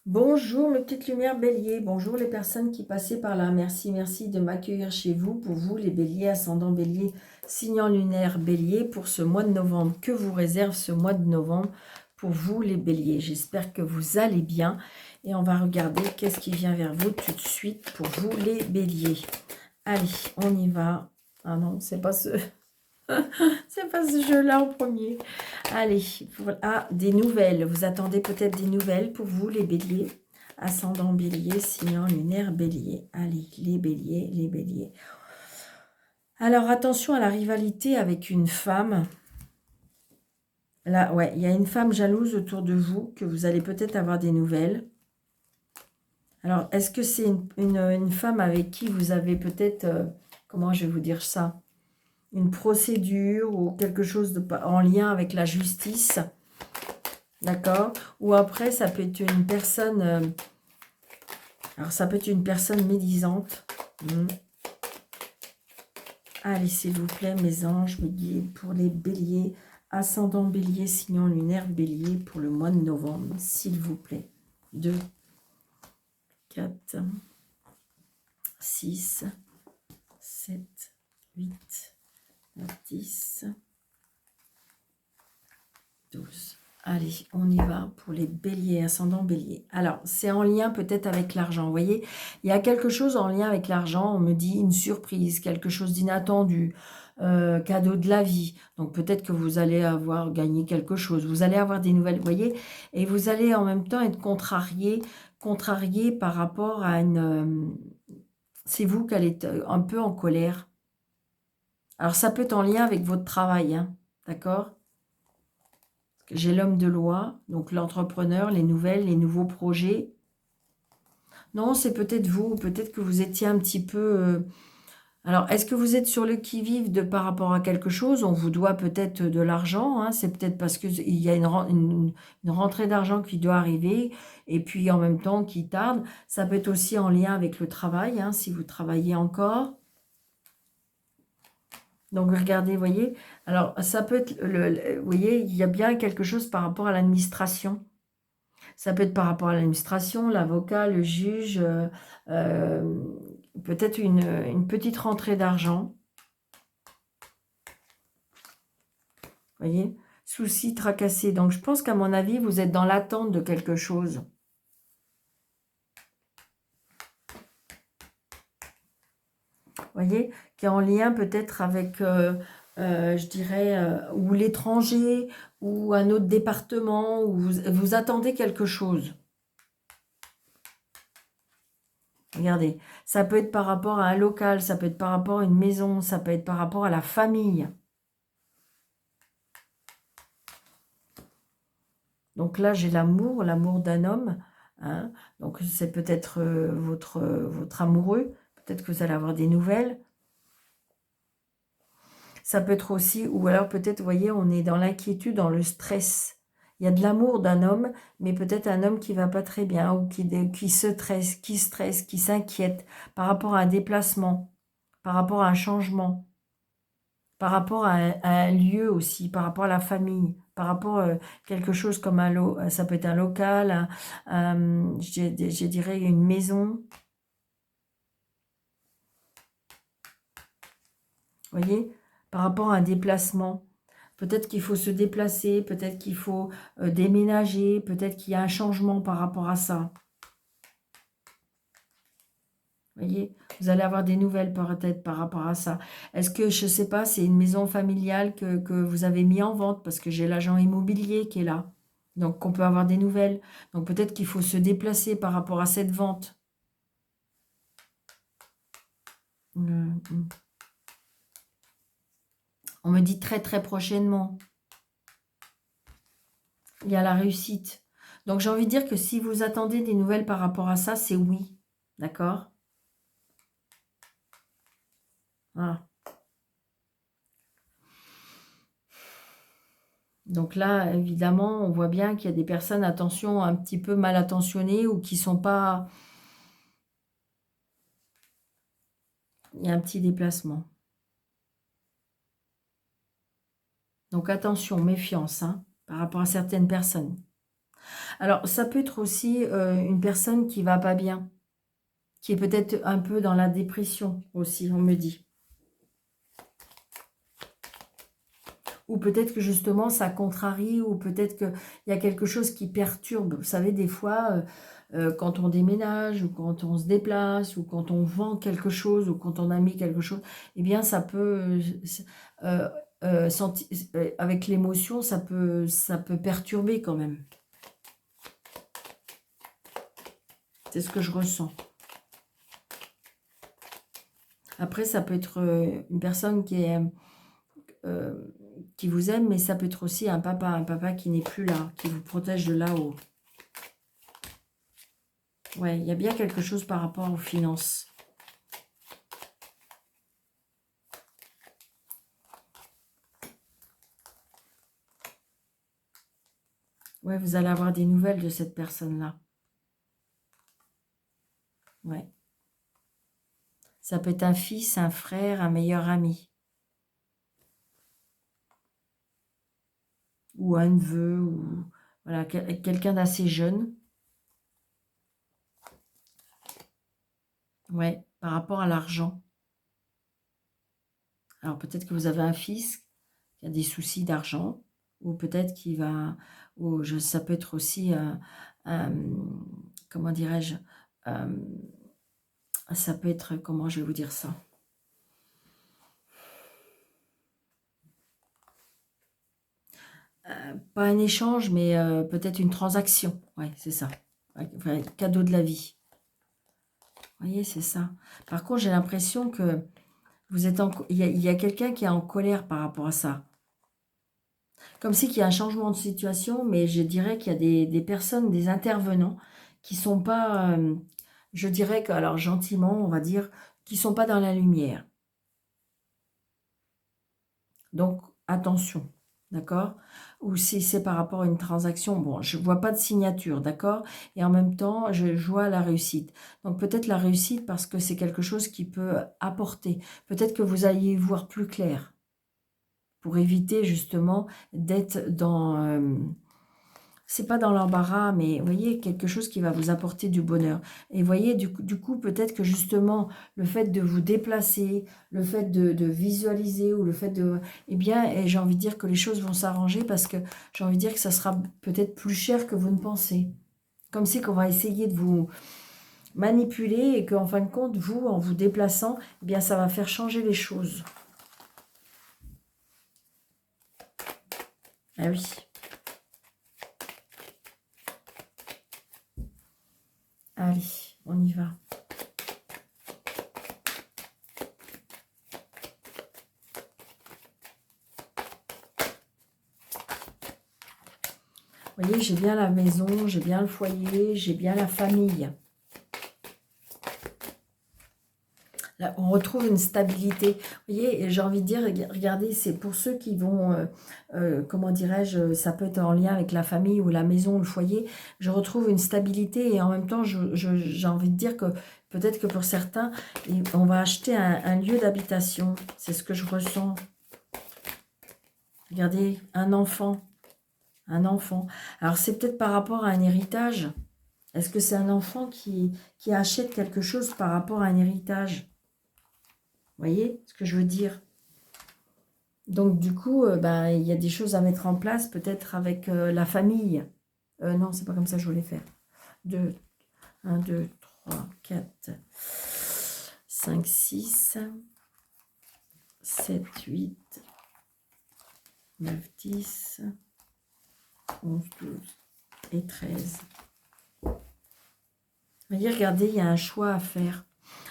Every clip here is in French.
Bonjour mes petites lumières bélier, bonjour les personnes qui passaient par là, merci de m'accueillir chez vous, pour vous les béliers, ascendant bélier, signant lunaire bélier, pour ce mois de novembre, que vous réserve ce mois de novembre pour vous les béliers. J'espère que vous allez bien et on va regarder qu'est-ce qui vient vers vous tout de suite pour vous les béliers. Allez, on y va. Ah non, c'est pas ce... c'est pas ce jeu-là en premier. Allez, voilà, des nouvelles. Vous attendez peut-être des nouvelles pour vous, les béliers. Ascendant bélier, signant lunaire bélier. Allez, les béliers, les béliers. Alors, attention à la rivalité avec une femme. Là, ouais, il y a une femme jalouse autour de vous, que vous allez peut-être avoir des nouvelles. Alors, est-ce que c'est une femme avec qui vous avez peut-être... comment je vais vous dire ça? Une procédure ou quelque chose en lien avec la justice, d'accord? Ou après, ça peut être une personne, alors ça peut être une personne médisante. Allez, s'il vous plaît, mes anges, mes guides, pour les béliers, ascendant bélier, signant lunaire bélier, pour le mois de novembre, s'il vous plaît. 2, 4, 6, 7, 8, 10, 12. Allez, on y va pour les béliers, ascendant bélier. Alors, c'est en lien peut-être avec l'argent. Vous voyez, il y a quelque chose en lien avec l'argent. On me dit une surprise, quelque chose d'inattendu, cadeau de la vie. Donc, peut-être que vous allez avoir gagné quelque chose. Vous allez avoir des nouvelles, vous voyez. Et vous allez en même temps être contrarié par rapport à une... c'est vous qui allez être un peu en colère. Alors, ça peut être en lien avec votre travail, hein, d'accord ? J'ai l'homme de loi, donc l'entrepreneur, les nouvelles, les nouveaux projets. Non, c'est peut-être vous, peut-être que vous étiez un petit peu... Alors, est-ce que vous êtes sur le qui-vive par rapport à quelque chose? On vous doit peut-être de l'argent, hein, c'est peut-être parce qu'il y a une rentrée d'argent qui doit arriver, et puis en même temps qui tarde. Ça peut être aussi en lien avec le travail, hein, si vous travaillez encore. Donc, regardez, vous voyez, alors ça peut être, vous voyez, il y a bien quelque chose par rapport à l'administration. Ça peut être par rapport à l'administration, l'avocat, le juge, euh, peut-être une petite rentrée d'argent. Vous voyez, soucis, tracassés. Donc, je pense qu'à mon avis, vous êtes dans l'attente de quelque chose. Vous voyez, qui est en lien peut-être avec, je dirais, ou l'étranger, ou un autre département, où vous attendez quelque chose. Regardez, ça peut être par rapport à un local, ça peut être par rapport à une maison, ça peut être par rapport à la famille. Donc là, j'ai l'amour d'un homme. Hein. Donc c'est peut-être votre amoureux. Peut-être que vous allez avoir des nouvelles. Ça peut être aussi, ou alors peut-être, vous voyez, on est dans l'inquiétude, dans le stress. Il y a de l'amour d'un homme, mais peut-être un homme qui va pas très bien, ou qui se stresse, qui s'inquiète par rapport à un déplacement, par rapport à un changement, par rapport à un lieu aussi, par rapport à la famille, par rapport à quelque chose comme ça peut être un local, je dirais une maison. Vous voyez, par rapport à un déplacement. Peut-être qu'il faut se déplacer, peut-être qu'il faut déménager, peut-être qu'il y a un changement par rapport à ça. Vous voyez, vous allez avoir des nouvelles peut-être par rapport à ça. Est-ce que, je ne sais pas, c'est une maison familiale que vous avez mis en vente? Parce que j'ai l'agent immobilier qui est là. Donc, on peut avoir des nouvelles. Donc, peut-être qu'il faut se déplacer par rapport à cette vente. On me dit très, très prochainement. Il y a la réussite. Donc, j'ai envie de dire que si vous attendez des nouvelles par rapport à ça, c'est oui. D'accord? Voilà. Donc là, évidemment, on voit bien qu'il y a des personnes, attention, un petit peu mal attentionnées ou qui sont pas... Il y a un petit déplacement. Donc attention, méfiance, hein, par rapport à certaines personnes. Alors, ça peut être aussi une personne qui va pas bien, qui est peut-être un peu dans la dépression aussi, on me dit. Ou peut-être que justement ça contrarie, ou peut-être qu'il y a quelque chose qui perturbe. Vous savez, des fois, quand on déménage, ou quand on se déplace, ou quand on vend quelque chose, ou quand on a mis quelque chose, eh bien ça peut, euh, avec l'émotion, ça peut perturber quand même. C'est ce que je ressens. Après, ça peut être une personne euh, qui vous aime, mais ça peut être aussi un papa qui n'est plus là, qui vous protège de là-haut. Ouais, il y a bien quelque chose par rapport aux finances. Ouais, vous allez avoir des nouvelles de cette personne-là. Ouais. Ça peut être un fils, un frère, un meilleur ami. Ou un neveu, ou voilà, quelqu'un d'assez jeune. Ouais, par rapport à l'argent. Alors peut-être que vous avez un fils qui a des soucis d'argent, ou peut-être qu'il va, ça peut être aussi, comment dirais-je, ça peut être, comment je vais vous dire ça, pas un échange, mais peut-être une transaction, ouais, c'est ça, ouais, cadeau de la vie, vous voyez, c'est ça. Par contre, j'ai l'impression que vous êtes il y a quelqu'un qui est en colère par rapport à ça. Comme si qu'il y a un changement de situation, mais je dirais qu'il y a des personnes, des intervenants qui sont pas, je dirais que, alors gentiment, on va dire, qui sont pas dans la lumière. Donc, attention, d'accord? Ou si c'est par rapport à une transaction, bon, je vois pas de signature, d'accord? Et en même temps, je vois la réussite. Donc, peut-être la réussite parce que c'est quelque chose qui peut apporter. Peut-être que vous alliez y voir plus clair pour éviter justement d'être dans... c'est pas dans l'embarras, mais vous voyez, quelque chose qui va vous apporter du bonheur. Et vous voyez, du coup, peut-être que justement, le fait de vous déplacer, le fait de visualiser, ou le fait de... Eh bien, et j'ai envie de dire que les choses vont s'arranger, parce que j'ai envie de dire que ça sera peut-être plus cher que vous ne pensez. Comme si qu'on va essayer de vous manipuler, et qu'en fin de compte, vous, en vous déplaçant, eh bien, ça va faire changer les choses. Ah oui. Allez, on y va. Vous voyez, j'ai bien la maison, j'ai bien le foyer, j'ai bien la famille. Là, on retrouve une stabilité. Vous voyez, j'ai envie de dire, regardez, c'est pour ceux qui vont, comment dirais-je, ça peut être en lien avec la famille ou la maison, le foyer. Je retrouve une stabilité, et en même temps, j'ai envie de dire que peut-être que pour certains, on va acheter un lieu d'habitation. C'est ce que je ressens. Regardez, un enfant. Un enfant. Alors, c'est peut-être par rapport à un héritage. Est-ce que c'est un enfant qui achète quelque chose par rapport à un héritage? Vous voyez ce que je veux dire? Donc, du coup, ben, il y a des choses à mettre en place, peut-être avec la famille. Non, c'est pas comme ça que je voulais faire. 2, 1, 2, 3, 4, 5, 6, 7, 8, 9, 10, 11, 12 et 13. Vous voyez, regardez, il y a un choix à faire.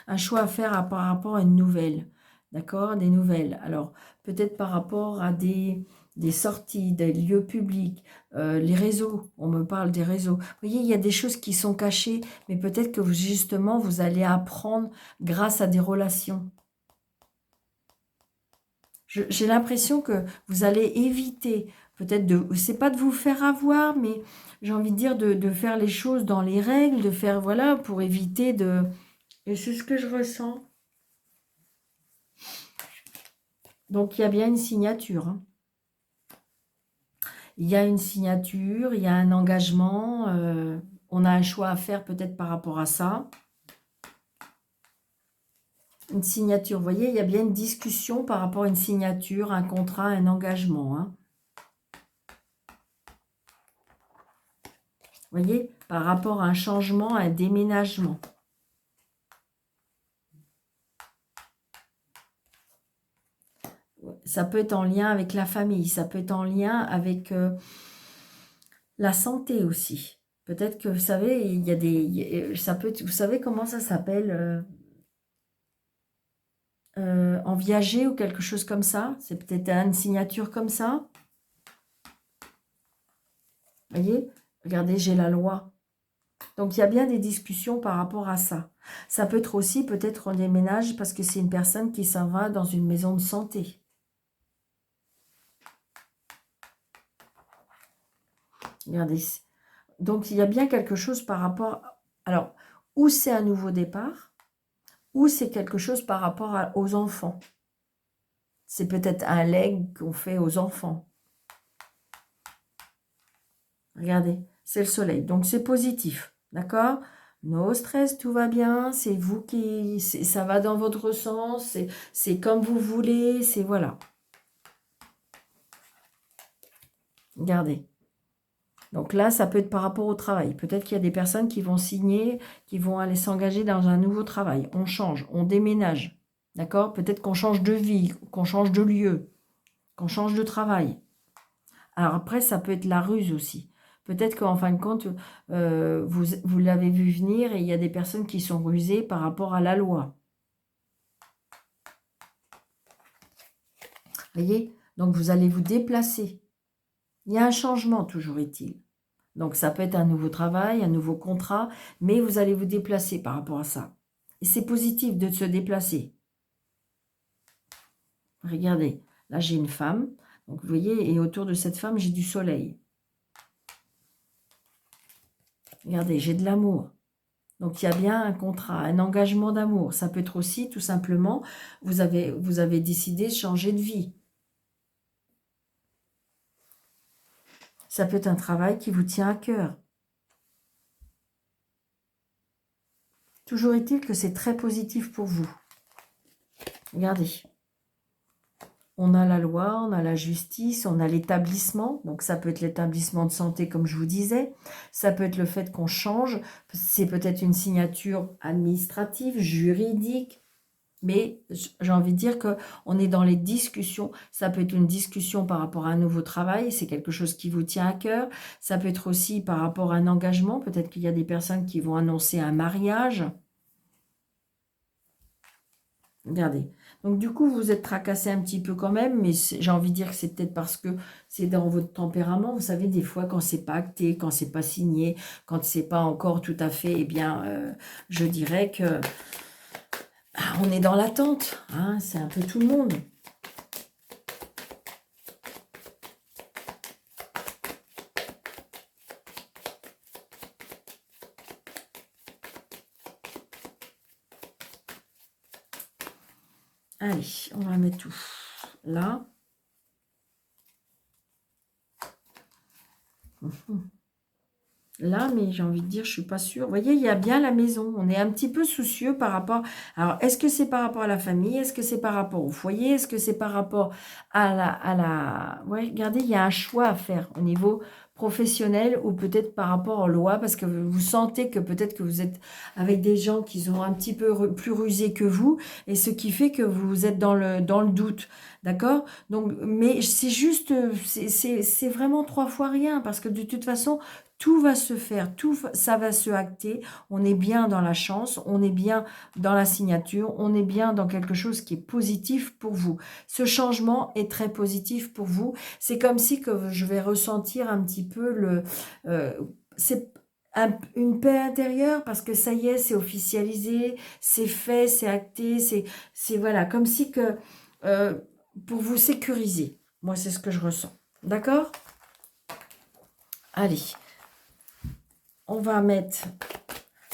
Un choix à faire par rapport à une nouvelle. D'accord? Des nouvelles. Alors, peut-être par rapport à des sorties, des lieux publics, les réseaux. On me parle des réseaux. Vous voyez, il y a des choses qui sont cachées, mais peut-être que justement, vous allez apprendre grâce à des relations. J'ai l'impression que vous allez éviter, peut-être c'est pas de vous faire avoir, mais j'ai envie de dire de faire les choses dans les règles, de faire, voilà, pour éviter de... Et c'est ce que je ressens. Donc, il y a bien une signature. Hein. Il y a une signature, il y a un engagement, on a un choix à faire peut-être par rapport à ça. Une signature, vous voyez, il y a bien une discussion par rapport à une signature, un contrat, un engagement. Hein. Vous voyez, par rapport à un changement, un déménagement. Ça peut être en lien avec la famille, ça peut être en lien avec la santé aussi. Peut-être que, vous savez, il y a des... Ça peut être, vous savez comment ça s'appelle en viager ou quelque chose comme ça. C'est peut-être une signature comme ça. Vous voyez, regardez, j'ai la loi. Donc, il y a bien des discussions par rapport à ça. Ça peut être aussi peut-être un déménage parce que c'est une personne qui s'en va dans une maison de santé. Regardez. Donc, il y a bien quelque chose par rapport... Alors, ou c'est un nouveau départ, ou c'est quelque chose par rapport aux enfants. C'est peut-être un legs qu'on fait aux enfants. Regardez, c'est le soleil. Donc, c'est positif. D'accord? No stress, tout va bien. C'est vous qui... Ça va dans votre sens. C'est comme vous voulez. C'est voilà. Regardez. Donc là, ça peut être par rapport au travail. Peut-être qu'il y a des personnes qui vont signer, qui vont aller s'engager dans un nouveau travail. On change, on déménage. D'accord? Peut-être qu'on change de vie, qu'on change de lieu, qu'on change de travail. Alors après, ça peut être la ruse aussi. Peut-être qu'en fin de compte, vous l'avez vu venir et il y a des personnes qui sont rusées par rapport à la loi. Voyez? Donc vous allez vous déplacer. Il y a un changement, toujours est-il. Donc ça peut être un nouveau travail, un nouveau contrat, mais vous allez vous déplacer par rapport à ça. Et c'est positif de se déplacer. Regardez, là j'ai une femme, donc vous voyez, et autour de cette femme, j'ai du soleil. Regardez, j'ai de l'amour. Donc il y a bien un contrat, un engagement d'amour. Ça peut être aussi, tout simplement, vous avez décidé de changer de vie. Ça peut être un travail qui vous tient à cœur. Toujours est-il que c'est très positif pour vous. Regardez. On a la loi, on a la justice, on a l'établissement. Donc, ça peut être l'établissement de santé, comme je vous disais. Ça peut être le fait qu'on change. C'est peut-être une signature administrative, juridique. Mais j'ai envie de dire qu'on est dans les discussions. Ça peut être une discussion par rapport à un nouveau travail. C'est quelque chose qui vous tient à cœur. Ça peut être aussi par rapport à un engagement. Peut-être qu'il y a des personnes qui vont annoncer un mariage. Regardez. Donc, du coup, vous êtes tracassé un petit peu quand même, mais j'ai envie de dire que c'est peut-être parce que c'est dans votre tempérament. Vous savez, des fois, quand c'est pas acté, quand c'est pas signé, quand c'est pas encore tout à fait, eh bien, je dirais que on est dans l'attente. Hein, c'est un peu tout le monde. Allez, on va mettre tout là. Là, mais j'ai envie de dire, je suis pas sûre. Vous voyez, il y a bien la maison. On est un petit peu soucieux par rapport... Alors, est-ce que c'est par rapport à la famille? Est-ce que c'est par rapport au foyer? Est-ce que c'est par rapport à la... Ouais, regardez, il y a un choix à faire au niveau professionnel ou peut-être par rapport aux lois parce que vous sentez que peut-être que vous êtes avec des gens qui sont un petit peu plus rusés que vous et ce qui fait que vous êtes dans le doute. D'accord? Donc, mais c'est juste, c'est vraiment 3 fois rien parce que de toute façon, tout va se faire, tout ça va se acter. On est bien dans la chance, on est bien dans la signature, on est bien dans quelque chose qui est positif pour vous. Ce changement est très positif pour vous. C'est comme si que je vais ressentir un petit peu c'est une paix intérieure parce que ça y est, c'est officialisé, c'est fait, c'est acté, c'est voilà, comme si que pour vous sécuriser. Moi, c'est ce que je ressens. D'accord? Allez. On va mettre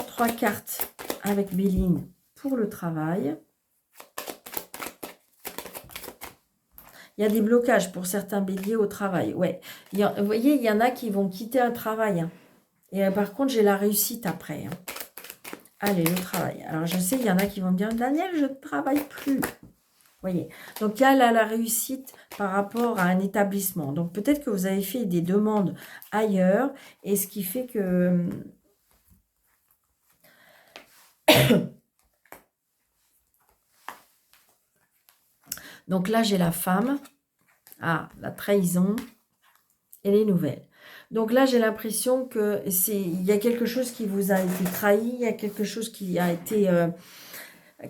3 cartes avec Béline pour le travail. Il Il y a des blocages pour certains béliers au travail. Ouais. Vous voyez, il y en a qui vont quitter un travail. Hein. Et par contre, j'ai la réussite après. Hein. Allez, le travail. Alors, je sais, il y en a qui vont me dire, Daniel, je ne travaille plus. Voyez, donc il y a là la réussite par rapport à un établissement. Donc peut-être que vous avez fait des demandes ailleurs et ce qui fait que... Donc là, j'ai la femme, la trahison et les nouvelles. Donc là, j'ai l'impression que il y a quelque chose qui vous a été trahi, il y a quelque chose qui a été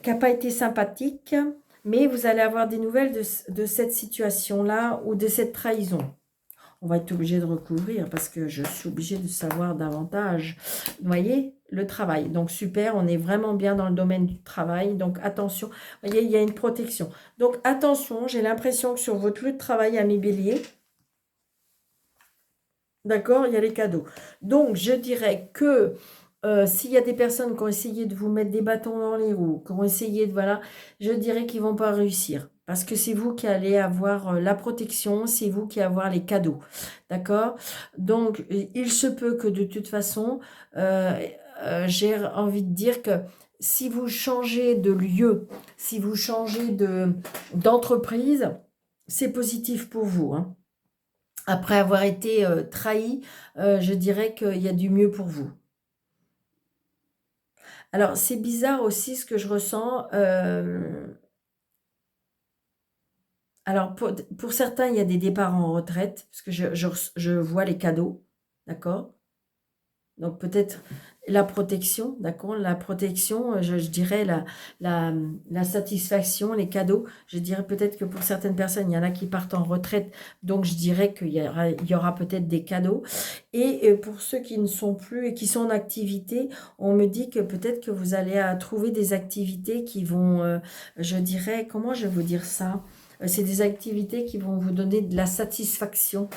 qui n'a pas été sympathique. Mais vous allez avoir des nouvelles de cette situation-là ou de cette trahison. On va être obligé de recouvrir parce que je suis obligée de savoir davantage. Vous voyez, le travail. Donc, super, on est vraiment bien dans le domaine du travail. Donc, attention. Vous voyez, il y a une protection. Donc, attention, j'ai l'impression que sur votre lieu de travail, amis bélier, d'accord, il y a les cadeaux. Donc, je dirais que s'il y a des personnes qui ont essayé de vous mettre des bâtons dans les roues, qui ont essayé de... Voilà, je dirais qu'ils ne vont pas réussir. Parce que c'est vous qui allez avoir la protection, c'est vous qui allez avoir les cadeaux. D'accord? Donc, il se peut que de toute façon, j'ai envie de dire que si vous changez de lieu, si vous changez d'entreprise, c'est positif pour vous. Hein. Après avoir été trahi, je dirais qu'il y a du mieux pour vous. Alors, c'est bizarre aussi ce que je ressens. Alors, pour certains, il y a des départs en retraite, parce que je vois les cadeaux, d'accord? Donc, peut-être la protection, d'accord? La protection, je dirais la satisfaction, les cadeaux. Je dirais peut-être que pour certaines personnes, il y en a qui partent en retraite, donc je dirais qu'il y aura peut-être des cadeaux. Et pour ceux qui ne sont plus et qui sont en activité, on me dit que peut-être que vous allez trouver des activités qui vont, je dirais, comment je vais vous dire ça? C'est des activités qui vont vous donner de la satisfaction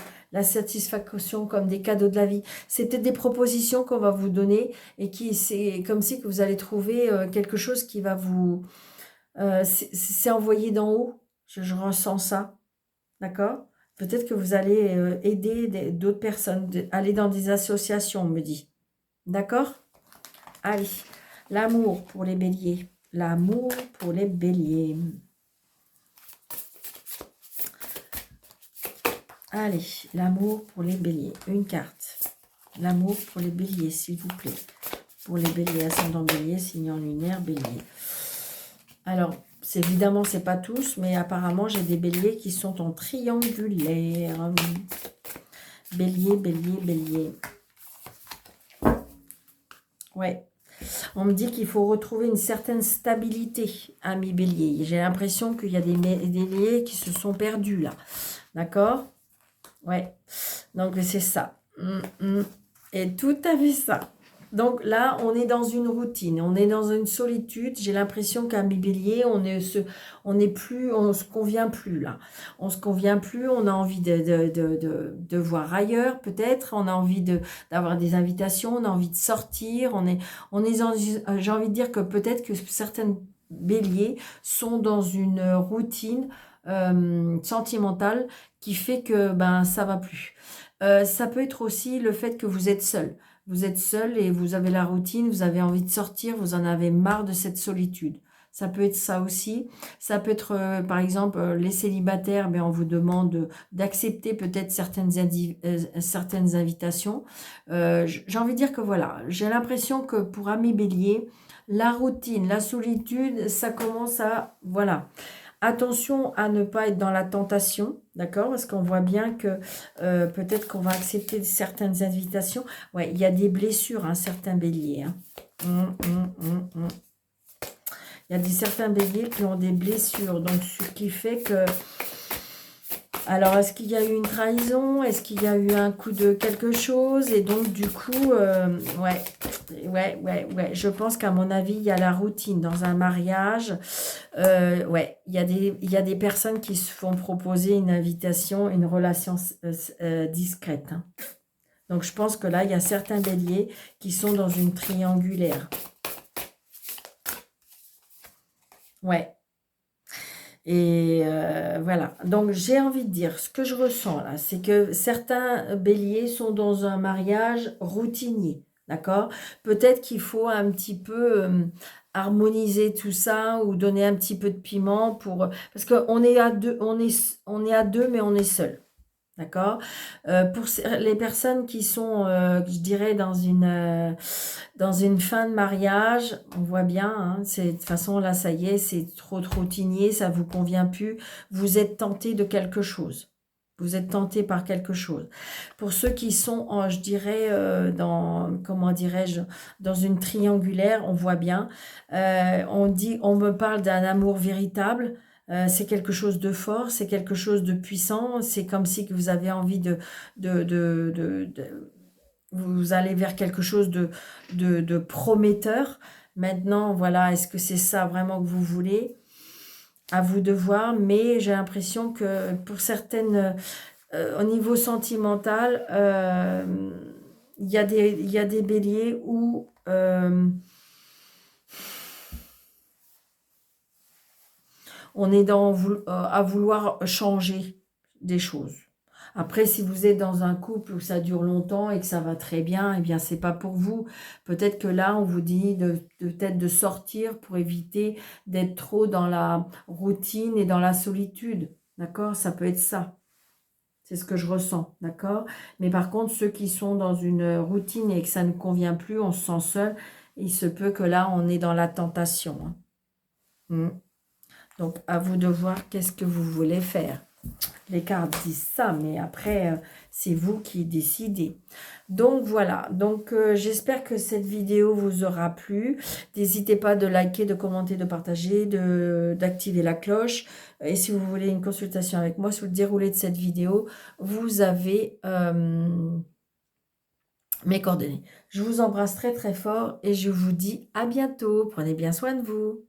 comme des cadeaux de la vie. C'est peut-être des propositions qu'on va vous donner et c'est comme si que vous allez trouver quelque chose qui va vous... c'est envoyé d'en haut, je ressens ça, d'accord? Peut-être que vous allez aider d'autres personnes, aller dans des associations, on me dit. D'accord? Allez, l'amour pour les béliers. L'amour pour les béliers. Allez, l'amour pour les béliers. Une carte. L'amour pour les béliers, s'il vous plaît. Pour les béliers, ascendant bélier, signe lunaire, bélier. Alors, évidemment, c'est pas tous, mais apparemment, j'ai des béliers qui sont en triangulaire. Bélier, bélier, bélier. Ouais. On me dit qu'il faut retrouver une certaine stabilité, amis bélier. J'ai l'impression qu'il y a des béliers qui se sont perdus, là. D'accord? Ouais, donc c'est ça. Et tout à fait ça. Donc là, on est dans une routine, on est dans une solitude. J'ai l'impression qu'à mi-bélier, on se convient plus là. On se convient plus, on a envie de voir ailleurs peut-être, on a envie d'avoir des invitations, on a envie de sortir, j'ai envie de dire que peut-être que certains béliers sont dans une routine sentimentale qui fait que ça va plus. Ça peut être aussi le fait que vous êtes seul. Vous êtes seul et vous avez la routine, vous avez envie de sortir, vous en avez marre de cette solitude. Ça peut être ça aussi. Ça peut être, par exemple, les célibataires, on vous demande d'accepter peut-être certaines invitations. J'ai envie de dire que voilà, j'ai l'impression que pour Amis Bélier, la routine, la solitude, ça commence à... Voilà. Attention à ne pas être dans la tentation, d'accord? Parce qu'on voit bien que peut-être qu'on va accepter certaines invitations. Ouais, il y a des blessures, hein, certains béliers. Hein. Il y a certains béliers qui ont des blessures. Donc, ce qui fait que... Alors, est-ce qu'il y a eu une trahison? Est-ce qu'il y a eu un coup de quelque chose? Et donc, du coup, ouais. Je pense qu'à mon avis, il y a la routine dans un mariage. Ouais, il y a des personnes qui se font proposer une invitation, une relation discrète. Hein. Donc, je pense que là, il y a certains béliers qui sont dans une triangulaire. Ouais. Et voilà. Donc, j'ai envie de dire, ce que je ressens là, c'est que certains béliers sont dans un mariage routinier. D'accord? Peut-être qu'il faut un petit peu harmoniser tout ça ou donner un petit peu de piment pour... Parce qu'on est à deux, on est à deux, mais on est seul. D'accord? Pour les personnes qui sont, je dirais, dans une fin de mariage, on voit bien, hein, de toute façon, là, ça y est, c'est trop routinier, ça vous convient plus. Vous êtes tenté de quelque chose. Vous êtes tenté par quelque chose. Pour ceux qui sont, je dirais, comment dirais-je, dans une triangulaire, on voit bien. On me parle d'un amour véritable. C'est quelque chose de fort, c'est quelque chose de puissant. C'est comme si que vous avez envie vous allez vers quelque chose de prometteur. Maintenant, voilà, est-ce que c'est ça vraiment que vous voulez? À vous de voir, mais j'ai l'impression que pour certaines, au niveau sentimental, il y a des béliers où on est à vouloir changer des choses. Après, si vous êtes dans un couple où ça dure longtemps et que ça va très bien, eh bien, c'est pas pour vous. Peut-être que là, on vous dit peut-être de sortir pour éviter d'être trop dans la routine et dans la solitude. D'accord? Ça peut être ça. C'est ce que je ressens. D'accord? Mais par contre, ceux qui sont dans une routine et que ça ne convient plus, on se sent seul, il se peut que là, on est dans la tentation. Hein. Mm. Donc, à vous de voir qu'est-ce que vous voulez faire. Les cartes disent ça, mais après, c'est vous qui décidez. Donc, voilà. Donc, j'espère que cette vidéo vous aura plu. N'hésitez pas de liker, de commenter, de partager, d'activer la cloche. Et si vous voulez une consultation avec moi sur le déroulé de cette vidéo, vous avez mes coordonnées. Je vous embrasse très, très fort et je vous dis à bientôt. Prenez bien soin de vous.